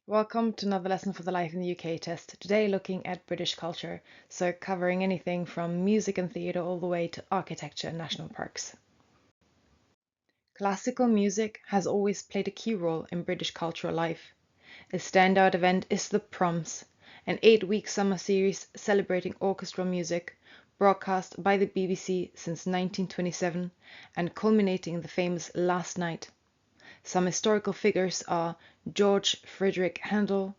Welcome to another lesson for the Life in the UK test. Today looking at British culture, so covering anything from music and theatre all the way to architecture and national parks. Classical music has always played a key role in British cultural life. A standout event is the Proms, an 8-week summer series celebrating orchestral music, broadcast by the BBC since 1927 and culminating in the famous Last Night. Some historical figures are George Frideric Handel,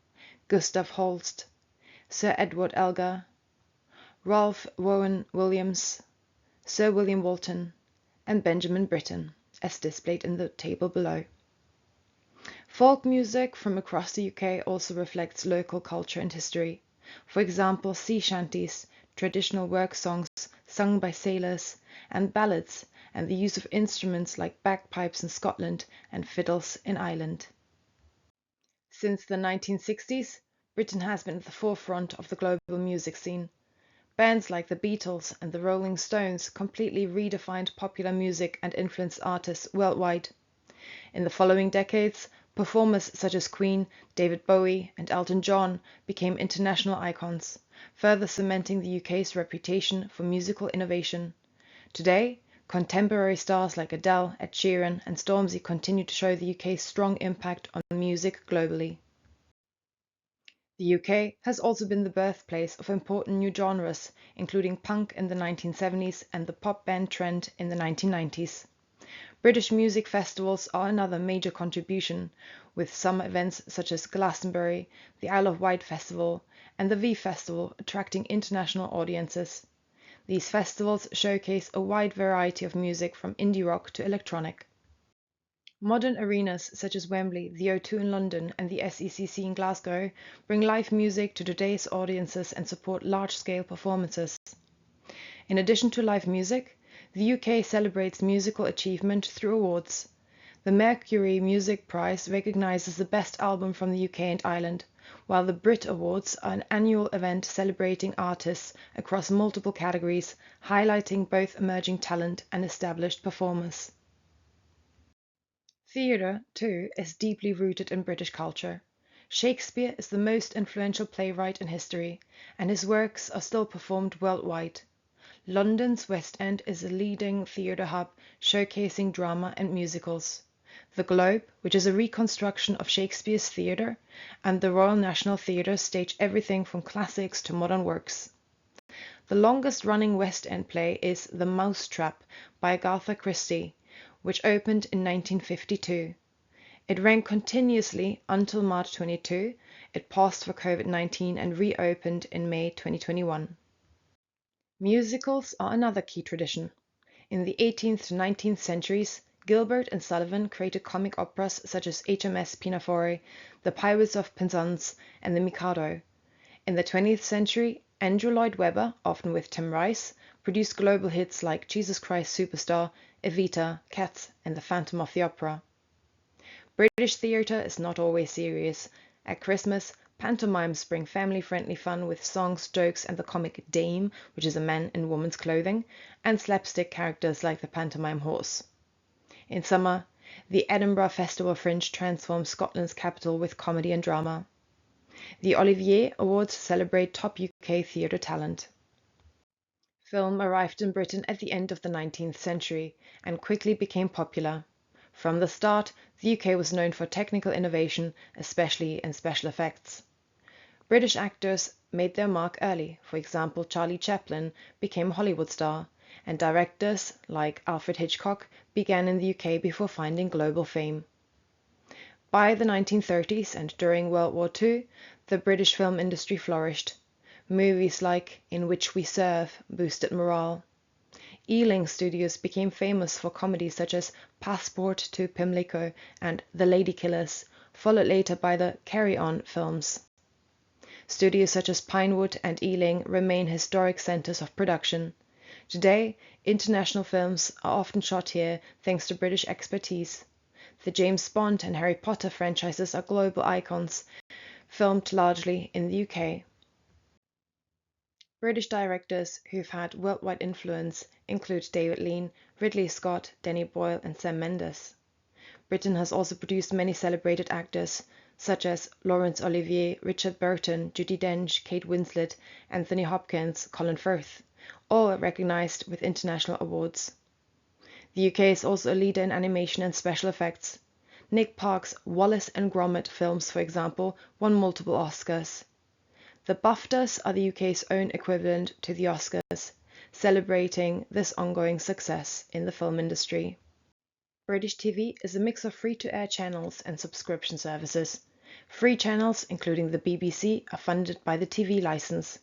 Gustav Holst, Sir Edward Elgar, Ralph Vaughan Williams, Sir William Walton, and Benjamin Britten, as displayed in the table below. Folk music from across the UK also reflects local culture and history. For example, sea shanties, traditional work songs sung by sailors, and ballads, and the use of instruments like bagpipes in Scotland and fiddles in Ireland. Since the 1960s, Britain has been at the forefront of the global music scene. Bands like the Beatles and the Rolling Stones completely redefined popular music and influenced artists worldwide. In the following decades, performers such as Queen, David Bowie, and Elton John became international icons, further cementing the UK's reputation for musical innovation. Today, contemporary stars like Adele, Ed Sheeran, and Stormzy continue to show the UK's strong impact on music globally. The UK has also been the birthplace of important new genres, including punk in the 1970s and the pop band trend in the 1990s. British music festivals are another major contribution, with some events such as Glastonbury, the Isle of Wight Festival, and the V Festival attracting international audiences. These festivals showcase a wide variety of music from indie rock to electronic. Modern arenas such as Wembley, the O2 in London, and the SECC in Glasgow bring live music to today's audiences and support large-scale performances. In addition to live music, the UK celebrates musical achievement through awards. The Mercury Music Prize recognises the best album from the UK and Ireland, while the Brit Awards are an annual event celebrating artists across multiple categories, highlighting both emerging talent and established performers. Theatre, too, is deeply rooted in British culture. Shakespeare is the most influential playwright in history, and his works are still performed worldwide. London's West End is a leading theatre hub showcasing drama and musicals. The Globe, which is a reconstruction of Shakespeare's theatre, and the Royal National Theatre stage everything from classics to modern works. The longest-running West End play is The Mousetrap by Agatha Christie, which opened in 1952. It ran continuously until March 22. It paused for COVID-19 and reopened in May 2021. Musicals are another key tradition. In the 18th to 19th centuries, Gilbert and Sullivan created comic operas such as HMS Pinafore, The Pirates of Penzance, and The Mikado. In the 20th century, Andrew Lloyd Webber, often with Tim Rice, produced global hits like Jesus Christ Superstar, Evita, Cats, and The Phantom of the Opera. British theatre is not always serious. At Christmas, pantomimes bring family-friendly fun with songs, jokes, and the comic Dame, which is a man in woman's clothing, and slapstick characters like the pantomime horse. In summer, the Edinburgh Festival Fringe transforms Scotland's capital with comedy and drama. The Olivier Awards celebrate top UK theatre talent. Film arrived in Britain at the end of the 19th century and quickly became popular. From the start, the UK was known for technical innovation, especially in special effects. British actors made their mark early. For example, Charlie Chaplin became a Hollywood star, and directors like Alfred Hitchcock began in the UK before finding global fame. By the 1930s and during World War II, the British film industry flourished. Movies like In Which We Serve boosted morale. Ealing Studios became famous for comedies such as Passport to Pimlico and The Ladykillers, followed later by the Carry On films. Studios such as Pinewood and Ealing remain historic centers of production. Today, international films are often shot here thanks to British expertise. The James Bond and Harry Potter franchises are global icons, filmed largely in the UK. British directors who've had worldwide influence include David Lean, Ridley Scott, Danny Boyle, and Sam Mendes. Britain has also produced many celebrated actors, such as Laurence Olivier, Richard Burton, Judi Dench, Kate Winslet, Anthony Hopkins, Colin Firth, all recognized with international awards. The UK is also a leader in animation and special effects. Nick Park's Wallace and Gromit films, for example, won multiple Oscars. The BAFTAs are the UK's own equivalent to the Oscars, celebrating this ongoing success in the film industry. British TV is a mix of free-to-air channels and subscription services. Free channels, including the BBC, are funded by the TV licence.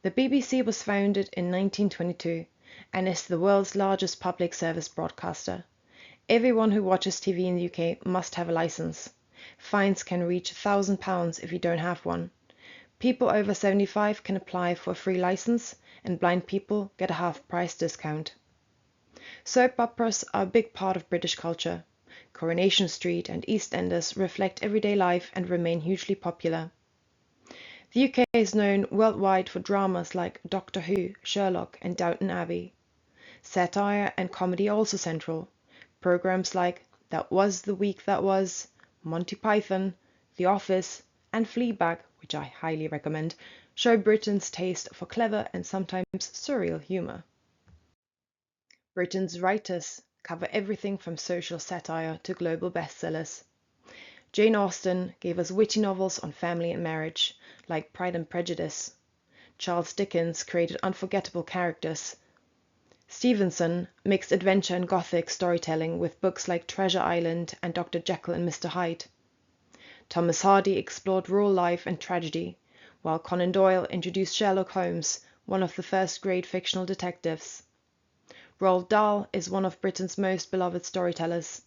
The BBC was founded in 1922 and is the world's largest public service broadcaster. Everyone who watches TV in the UK must have a licence. Fines can reach £1,000 if you don't have one. People over 75 can apply for a free licence, and blind people get a half-price discount. Soap operas are a big part of British culture. Coronation Street and EastEnders reflect everyday life and remain hugely popular. The UK is known worldwide for dramas like Doctor Who, Sherlock, and Downton Abbey. Satire and comedy are also central. Programs like That Was the Week That Was, Monty Python, The Office, and Fleabag, which I highly recommend, show Britain's taste for clever and sometimes surreal humour. Britain's writers cover everything from social satire to global bestsellers. Jane Austen gave us witty novels on family and marriage, like Pride and Prejudice. Charles Dickens created unforgettable characters. Stevenson mixed adventure and Gothic storytelling with books like Treasure Island and Dr. Jekyll and Mr. Hyde. Thomas Hardy explored rural life and tragedy, while Conan Doyle introduced Sherlock Holmes, one of the first great fictional detectives. Roald Dahl is one of Britain's most beloved storytellers.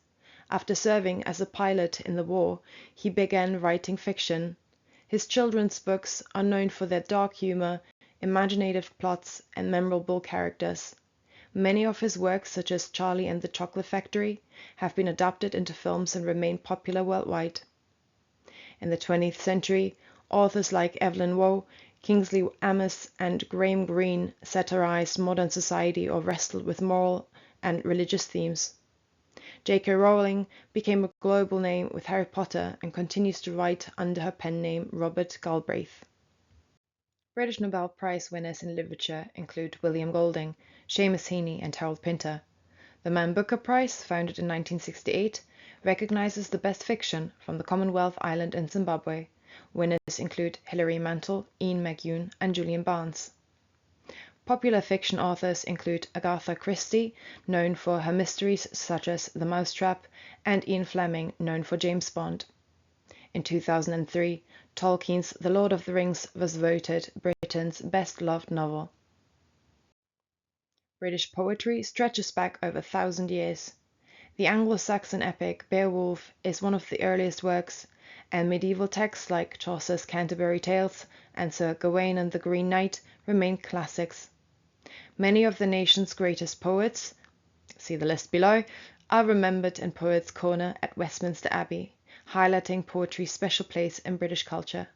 After serving as a pilot in the war, he began writing fiction. His children's books are known for their dark humor, imaginative plots, and memorable characters. Many of his works, such as Charlie and the Chocolate Factory, have been adapted into films and remain popular worldwide. In the 20th century, authors like Evelyn Waugh, Kingsley Amis, and Graham Greene satirized modern society or wrestled with moral and religious themes. J.K. Rowling became a global name with Harry Potter and continues to write under her pen name Robert Galbraith. British Nobel Prize winners in literature include William Golding, Seamus Heaney, and Harold Pinter. The Man Booker Prize, founded in 1968, recognizes the best fiction from the Commonwealth Island and Zimbabwe. Winners include Hilary Mantel, Ian McEwan, and Julian Barnes. Popular fiction authors include Agatha Christie, known for her mysteries such as The Mousetrap, and Ian Fleming, known for James Bond. In 2003, Tolkien's The Lord of the Rings was voted Britain's best-loved novel. British poetry stretches back over 1,000 years. The Anglo-Saxon epic Beowulf is one of the earliest works, and medieval texts like Chaucer's Canterbury Tales and Sir Gawain and the Green Knight remain classics. Many of the nation's greatest poets, see the list below, are remembered in Poets' Corner at Westminster Abbey, highlighting poetry's special place in British culture.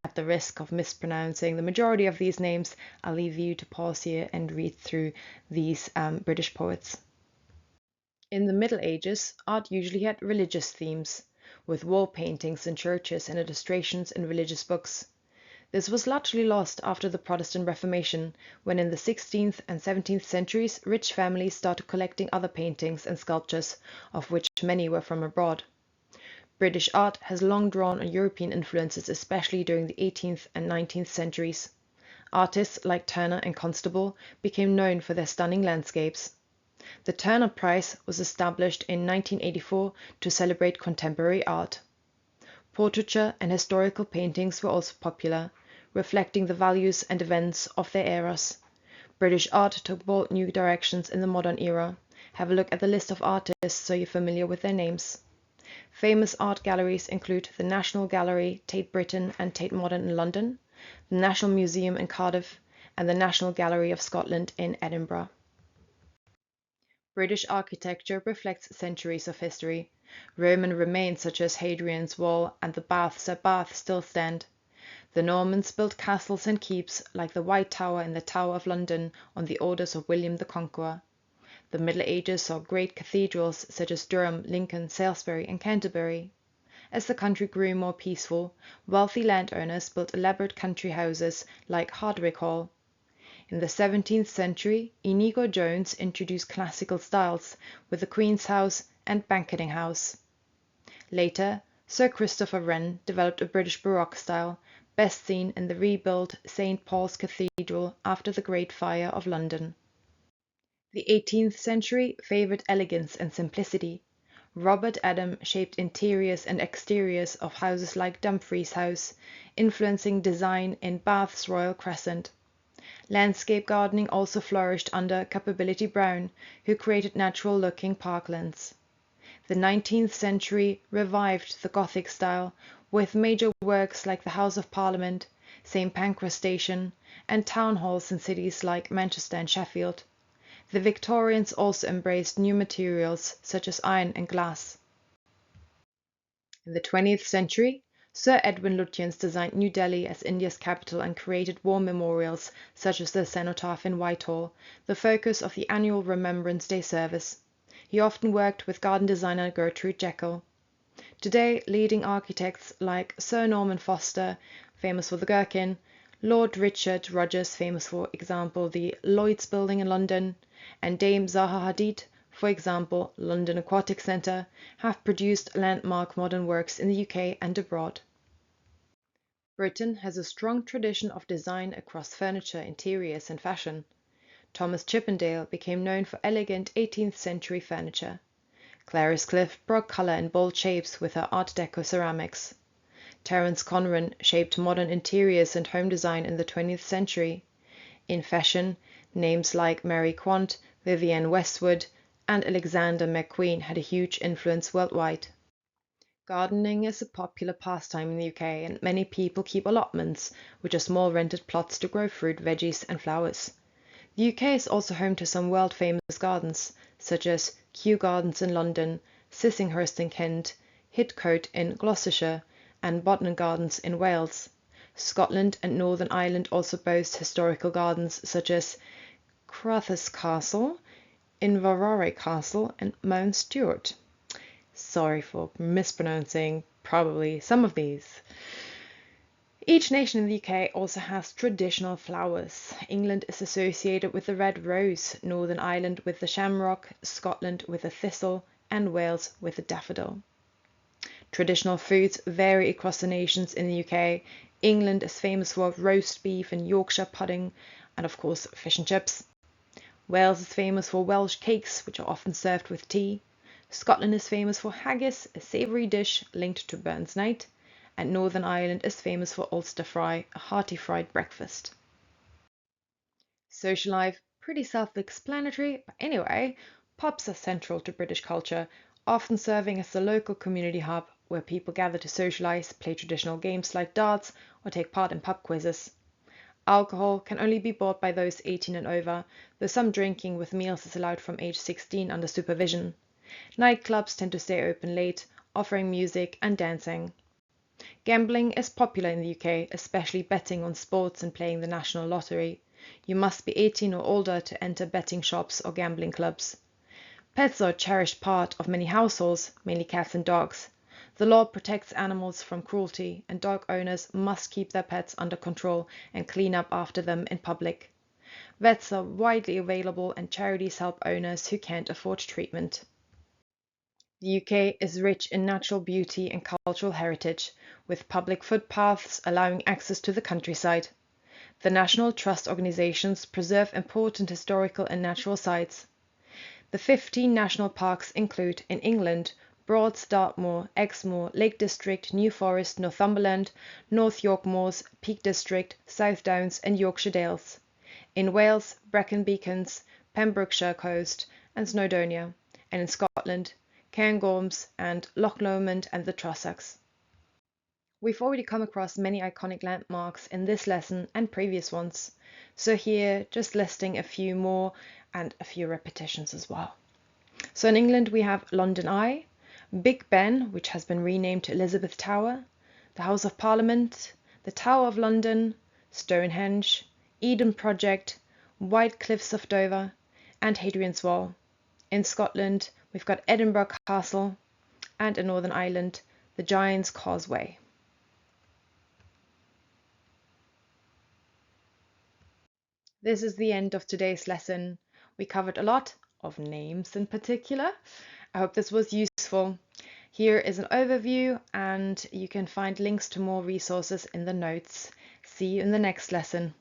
At the risk of mispronouncing the majority of these names, I'll leave you to pause here and read through these British poets. In the Middle Ages, art usually had religious themes, with wall paintings in churches and illustrations in religious books. This was largely lost after the Protestant Reformation, when in the 16th and 17th centuries rich families started collecting other paintings and sculptures, of which many were from abroad. British art has long drawn on European influences, especially during the 18th and 19th centuries. Artists like Turner and Constable became known for their stunning landscapes. The Turner Prize was established in 1984 to celebrate contemporary art. Portraiture and historical paintings were also popular, reflecting the values and events of their eras. British art took bold new directions in the modern era. Have a look at the list of artists so you're familiar with their names. Famous art galleries include the National Gallery, Tate Britain and Tate Modern in London, the National Museum in Cardiff, and the National Gallery of Scotland in Edinburgh. British architecture reflects centuries of history. Roman remains such as Hadrian's Wall and the Baths at Bath still stand. The Normans built castles and keeps like the White Tower and the Tower of London on the orders of William the Conqueror. The Middle Ages saw great cathedrals such as Durham, Lincoln, Salisbury, and Canterbury. As the country grew more peaceful, wealthy landowners built elaborate country houses like Hardwick Hall. In the 17th century, Inigo Jones introduced classical styles with the Queen's House and Banqueting House. Later, Sir Christopher Wren developed a British Baroque style, best seen in the rebuilt St. Paul's Cathedral after the Great Fire of London. The 18th century favored elegance and simplicity. Robert Adam shaped interiors and exteriors of houses like Dumfries House, influencing design in Bath's Royal Crescent. Landscape gardening also flourished under Capability Brown, who created natural-looking parklands. The 19th century revived the Gothic style, with major works like the House of Parliament, St. Pancras Station, and town halls in cities like Manchester and Sheffield. The Victorians also embraced new materials such as iron and glass. In the 20th century, Sir Edwin Lutyens designed New Delhi as India's capital and created war memorials such as the Cenotaph in Whitehall, the focus of the annual Remembrance Day service. He often worked with garden designer Gertrude Jekyll. Today, leading architects like Sir Norman Foster, famous for the Gherkin, Lord Richard Rogers, famous for example the Lloyd's Building in London, and Dame Zaha Hadid, for example London Aquatic Centre, have produced landmark modern works in the UK and abroad. Britain has a strong tradition of design across furniture, interiors and fashion. Thomas Chippendale became known for elegant 18th century furniture. Clarice Cliff brought colour and bold shapes with her Art Deco ceramics. Terence Conran shaped modern interiors and home design in the 20th century. In fashion, names like Mary Quant, Vivienne Westwood, and Alexander McQueen had a huge influence worldwide. Gardening is a popular pastime in the UK, and many people keep allotments, which are small rented plots to grow fruit, veggies, and flowers. The UK is also home to some world-famous gardens, such as Kew Gardens in London, Sissinghurst in Kent, Hitcote in Gloucestershire, and Bodmin Gardens in Wales. Scotland and Northern Ireland also boast historical gardens such as Crathes Castle, Inverary Castle, and Mount Stuart. Sorry for mispronouncing probably some of these. Each nation in the UK also has traditional flowers. England is associated with the red rose, Northern Ireland with the shamrock, Scotland with the thistle, and Wales with the daffodil. Traditional foods vary across the nations in the UK. England is famous for roast beef and Yorkshire pudding, and of course fish and chips. Wales is famous for Welsh cakes, which are often served with tea. Scotland is famous for haggis, a savoury dish linked to Burns Night, and Northern Ireland is famous for Ulster fry, a hearty fried breakfast. Social life, pretty self-explanatory, but anyway, pubs are central to British culture, often serving as the local community hub where people gather to socialise, play traditional games like darts, or take part in pub quizzes. Alcohol can only be bought by those 18 and over, though some drinking with meals is allowed from age 16 under supervision. Nightclubs tend to stay open late, offering music and dancing. Gambling is popular in the UK, especially betting on sports and playing the National Lottery. You must be 18 or older to enter betting shops or gambling clubs. Pets are a cherished part of many households, mainly cats and dogs. The law protects animals from cruelty, and dog owners must keep their pets under control and clean up after them in public. Vets are widely available, and charities help owners who can't afford treatment. The UK is rich in natural beauty and cultural heritage, with public footpaths allowing access to the countryside. The National Trust organisations preserve important historical and natural sites. The 15 national parks include, in England, Broads, Dartmoor, Exmoor, Lake District, New Forest, Northumberland, North York Moors, Peak District, South Downs and Yorkshire Dales. In Wales, Brecon Beacons, Pembrokeshire Coast and Snowdonia, and in Scotland, Cairngorms and Loch Lomond and the Trossachs. We've already come across many iconic landmarks in this lesson and previous ones, so here just listing a few more and a few repetitions as well. So in England we have London Eye, Big Ben, which has been renamed to Elizabeth Tower, the House of Parliament, the Tower of London, Stonehenge, Eden Project, White Cliffs of Dover, and Hadrian's Wall. In Scotland we've got Edinburgh Castle, and in Northern Ireland the Giant's Causeway. This is the end of today's lesson. We covered a lot of names in particular. I hope this was useful. Here is an overview, and you can find links to more resources in the notes. See you in the next lesson.